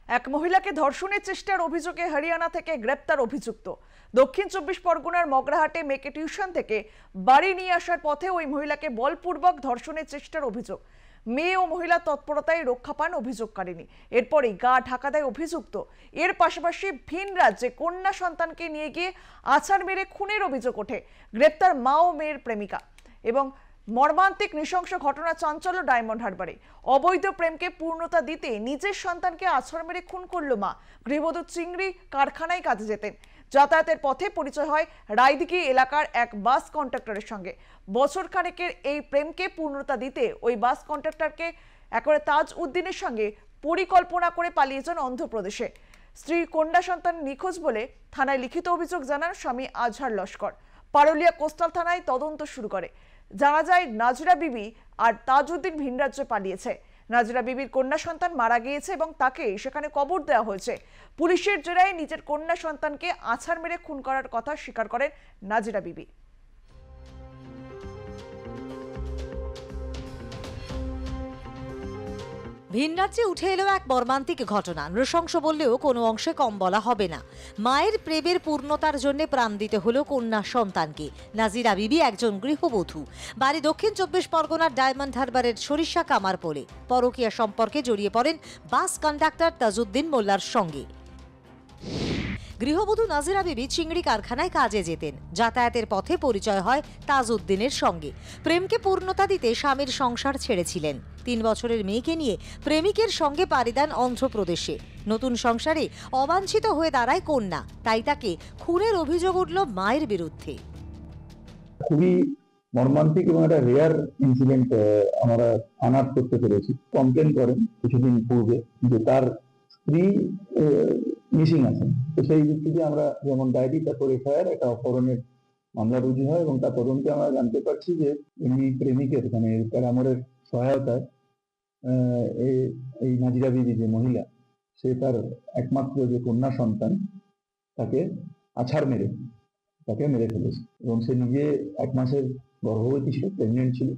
এক মহিলাকে ধর্ষণের চেষ্টার অভিযোগে হরিয়ানা থেকে গ্রেপ্তার অভিযুক্ত। দক্ষিণ 24 পরগনার মগরাহাটে মেয়েকে টিউশন থেকে বাড়ি নিয়ে আসার পথে ওই মহিলাকে বলপূর্বক ধর্ষণের চেষ্টার অভিযোগ। মেয়ে ও মহিলা তৎপরতায় রক্ষা পান অভিযোগকারিনী। এরপরই গা ঢাকা দেয় অভিযুক্ত। এর পাশাপাশি ভিন রাজ্যে কন্যা সন্তানকে নিয়ে গিয়ে আছাড় মেরে খুনের অভিযোগ ওঠে। গ্রেপ্তার মা ও মেয়ের প্রেমিকা। এবং মর্মান্তিক নৃশংস ঘটনা চাঞ্চল্য ডায়মন্ড হারবারে। অবৈধ প্রেমকে পূর্ণতা দিতে নিজের সন্তানকে আছাড় মেরে খুন করল মা। গৃহবধূ চিংড়ি কারখানায় কাজে যেতেন। যাতায়াতের পথে পরিচয় হয় রায়দিঘি এলাকার এক বাস কন্ট্রাক্টরের সঙ্গে। বছর খানেকের এই প্রেমকে পূর্ণতা দিতে ওই বাস কন্ট্রাক্টরকে একবারে তাজ উদ্দিনের সঙ্গে পরিকল্পনা করে পালিয়ে যান অন্ধ্রপ্রদেশে। স্ত্রী কন্যা সন্তান নিখোঁজ বলে থানায় লিখিত অভিযোগ জানান স্বামী আজহার লস্কর। পারুলিয়া কোস্টাল থানায় তদন্ত শুরু করে। জানা যায় নাজিরা বিবি আর তাজউদ্দিন ভিন রাজ্যে পালিয়েছে। নাজিরা বিবির কন্যা সন্তান মারা গিয়েছে এবং তাকে সেখানে কবর দেওয়া হয়েছে। পুলিশের জেরায় নিজের কন্যা সন্তানকে আছাড় মেরে খুন করার কথা স্বীকার করেন নাজিরা বিবি। ভিন রাজ্যে উঠে এলো এক মর্মান্তিক ঘটনা। নৃশংস বললেও কোনো অংশে কম বলা হবে না। মায়ের প্রেমের পূর্ণতার জন্য প্রাণ দিতে হলো কন্যা সন্তানকে। নাজিরা বিবি একজন গৃহবধূ। বাড়ি দক্ষিণ 24 পরগনার ডায়মন্ড হারবারের সরিষা কামারপোলে। পরকীয়া সম্পর্কে জড়িয়ে পড়েন বাস কন্ডাক্টর তাজউদ্দিন মোল্লার সঙ্গে। গৃহবধূ নাজিরা বিবি চিংড়ি কারখানায় কাজে যেতেন। যাতায়াতের পথে পরিচয় হয় তাজউদ্দিনের সঙ্গে। প্রেমকে পূর্ণতা দিতে স্বামীর সংসার ছেড়েছিলেন। 3 বছরের মেয়েকে নিয়ে প্রেমিকের সঙ্গে পাড়ি দেন অন্ধ্রপ্রদেশে। নতুন সংসারে অবাঞ্ছিত হয়ে দাঁড়ায় কন্যা। তাই তাকে খুনের অভিযোগ উঠল মায়ের বিরুদ্ধে। খুবই মর্মান্তিক এবং একটা রেয়ার ইনসিডেন্ট আমরা আনাট করতে পেরেছি। কমপ্লেন করেন কিছুদিন পূর্বে যে তার স্ত্রী মিসিং আছেন। তো সেই ভিত্তিতে আমরা যেমন ডায়েরি, তারপর এফআইআর, একটা অপহরণের মামলা রুজু হয় এবং তার তদন্তে আমরা জানতে পারছি যে এমনি প্রেমিকের মানে প্যারামোরের সহায়তায় এই নাজিরা বিবি যে মহিলা, সে তার একমাত্র যে কন্যা সন্তান তাকে আছাড় মেরে তাকে মেরে ফেলেছে এবং সে নিজে 1 মাসের গর্ভবতী ছিল, প্রেগনেন্ট ছিল।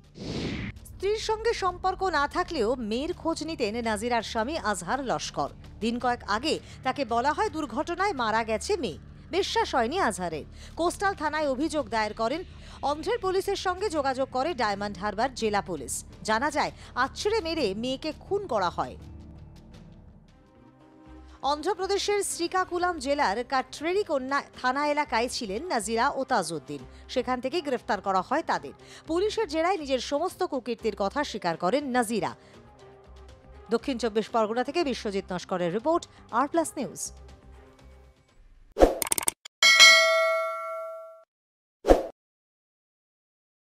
স্ত্রীর সঙ্গে সম্পর্ক না থাকলেও মেয়ের খোঁজ নিতেন নাজিরার স্বামী আজহার লস্কর। দিন কয়েক আগে তাকে বলা হয় দুর্ঘটনায় মারা গেছে মেয়ে। বিশ্বাস হয়নি আজহারের। কোস্টাল থানায় অভিযোগ দায়ের করেন। অন্ধ্রের পুলিশের সঙ্গে যোগাযোগ করে ডায়মন্ড হারবার জেলা পুলিশ। জানা যায় আছড়ে মেরে মেয়েকে খুন করা হয়। অন্ধ্রপ্রদেশের শ্রীকাকুলাম জেলার কাট্রেরি কন্যা থানা এলাকায় ছিলেন নাজিরা ও তাজউদ্দিন। সেখান থেকে গ্রেফতার করা হয় তাদের। পুলিশের জেরায় নিজের সমস্ত কুকীর্তির কথা স্বীকার করেন নাজিরা। দক্ষিণ 24 পরগনা থেকে বিশ্বজিৎ নস্করের রিপোর্ট, আর প্লাস নিউজ।